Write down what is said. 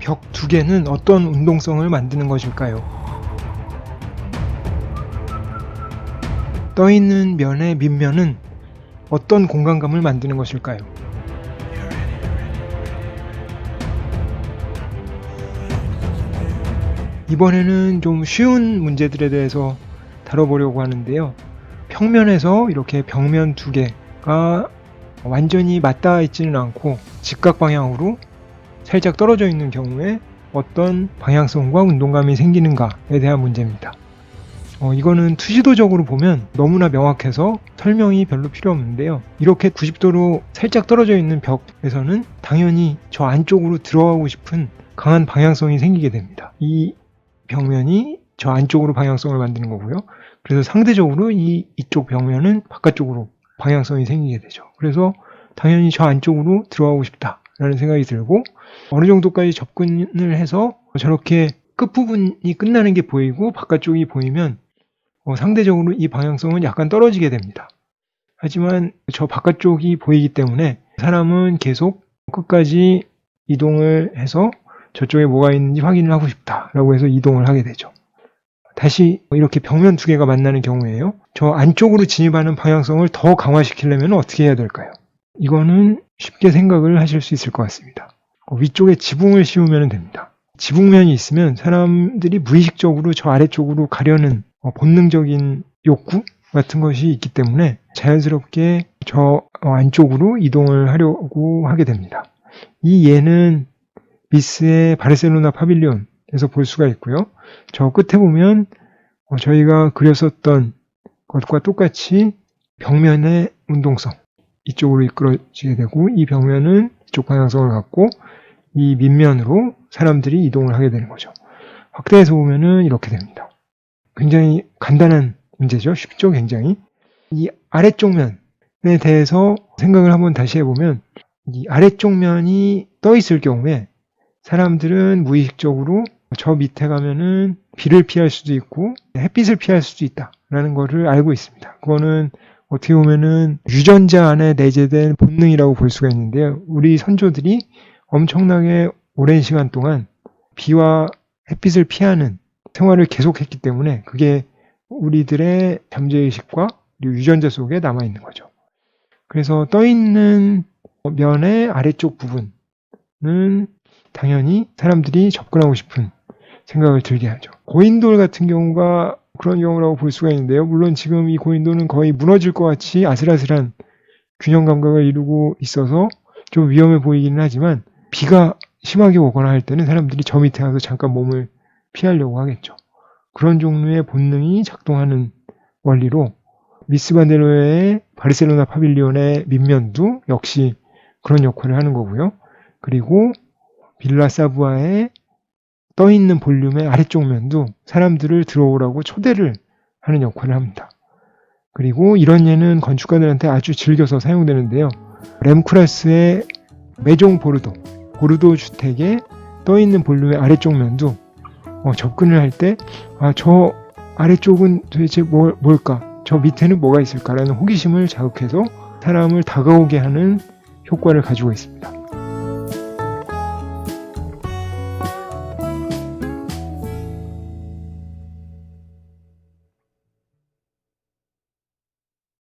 벽 두 개는 어떤 운동성을 만드는 것일까요? 떠있는 면의 밑면은 어떤 공간감을 만드는 것일까요? 이번에는 좀 쉬운 문제들에 대해서 다뤄보려고 하는데요. 평면에서 이렇게 벽면 두 개가 완전히 맞닿아 있지는 않고 직각 방향으로 살짝 떨어져 있는 경우에 어떤 방향성과 운동감이 생기는가에 대한 문제입니다. 이거는 투시도적으로 보면 너무나 명확해서 설명이 별로 필요 없는데요. 이렇게 90도로 살짝 떨어져 있는 벽에서는 당연히 저 안쪽으로 들어가고 싶은 강한 방향성이 생기게 됩니다. 이 벽면이 저 안쪽으로 방향성을 만드는 거고요. 그래서 상대적으로 이쪽 벽면은 바깥쪽으로 방향성이 생기게 되죠. 그래서 당연히 저 안쪽으로 들어가고 싶다라는 생각이 들고, 어느 정도까지 접근을 해서 저렇게 끝부분이 끝나는 게 보이고 바깥쪽이 보이면 상대적으로 이 방향성은 약간 떨어지게 됩니다. 하지만 저 바깥쪽이 보이기 때문에 사람은 계속 끝까지 이동을 해서 저쪽에 뭐가 있는지 확인을 하고 싶다라고 해서 이동을 하게 되죠. 다시 이렇게 벽면 두 개가 만나는 경우에요. 저 안쪽으로 진입하는 방향성을 더 강화시키려면 어떻게 해야 될까요? 이거는 쉽게 생각을 하실 수 있을 것 같습니다. 위쪽에 지붕을 씌우면 됩니다. 지붕면이 있으면 사람들이 무의식적으로 저 아래쪽으로 가려는 본능적인 욕구 같은 것이 있기 때문에 자연스럽게 저 안쪽으로 이동을 하려고 하게 됩니다. 이 예는 미스의 바르셀로나 파빌리온에서 볼 수가 있고요. 저 끝에 보면 저희가 그렸었던 것과 똑같이 벽면의 운동성, 이쪽으로 이끌어지게 되고, 이 벽면은 이쪽 방향성을 갖고 이 밑면으로 사람들이 이동을 하게 되는 거죠. 확대해서 보면은 이렇게 됩니다. 굉장히 간단한 문제죠. 쉽죠, 굉장히. 이 아래쪽 면에 대해서 생각을 한번 다시 해보면, 이 아래쪽 면이 떠 있을 경우에 사람들은 무의식적으로 저 밑에 가면은 비를 피할 수도 있고 햇빛을 피할 수도 있다라는 거를 알고 있습니다. 그거는 어떻게 보면은 유전자 안에 내재된 본능이라고 볼 수가 있는데요. 우리 선조들이 엄청나게 오랜 시간 동안 비와 햇빛을 피하는 생활을 계속했기 때문에 그게 우리들의 잠재의식과 유전자 속에 남아있는 거죠. 그래서 떠있는 면의 아래쪽 부분은 당연히 사람들이 접근하고 싶은 생각을 들게 하죠. 고인돌 같은 경우가 그런 경우라고 볼 수가 있는데요. 물론 지금 이 고인돌은 거의 무너질 것 같이 아슬아슬한 균형 감각을 이루고 있어서 좀 위험해 보이기는 하지만, 비가 심하게 오거나 할 때는 사람들이 저 밑에 가서 잠깐 몸을 피하려고 하겠죠. 그런 종류의 본능이 작동하는 원리로 미스 반데로의 바르셀로나 파빌리온의 밑면도 역시 그런 역할을 하는 거고요. 그리고 빌라 사부아의 떠있는 볼륨의 아래쪽 면도 사람들을 들어오라고 초대를 하는 역할을 합니다. 그리고 이런 예는 건축가들한테 아주 즐겨서 사용되는데요. 렘쿠라스의 메종 보르도 주택의 떠있는 볼륨의 아래쪽 면도 접근을 할 때 저 아래쪽은 도대체 뭘까? 저 밑에는 뭐가 있을까라는 호기심을 자극해서 사람을 다가오게 하는 효과를 가지고 있습니다.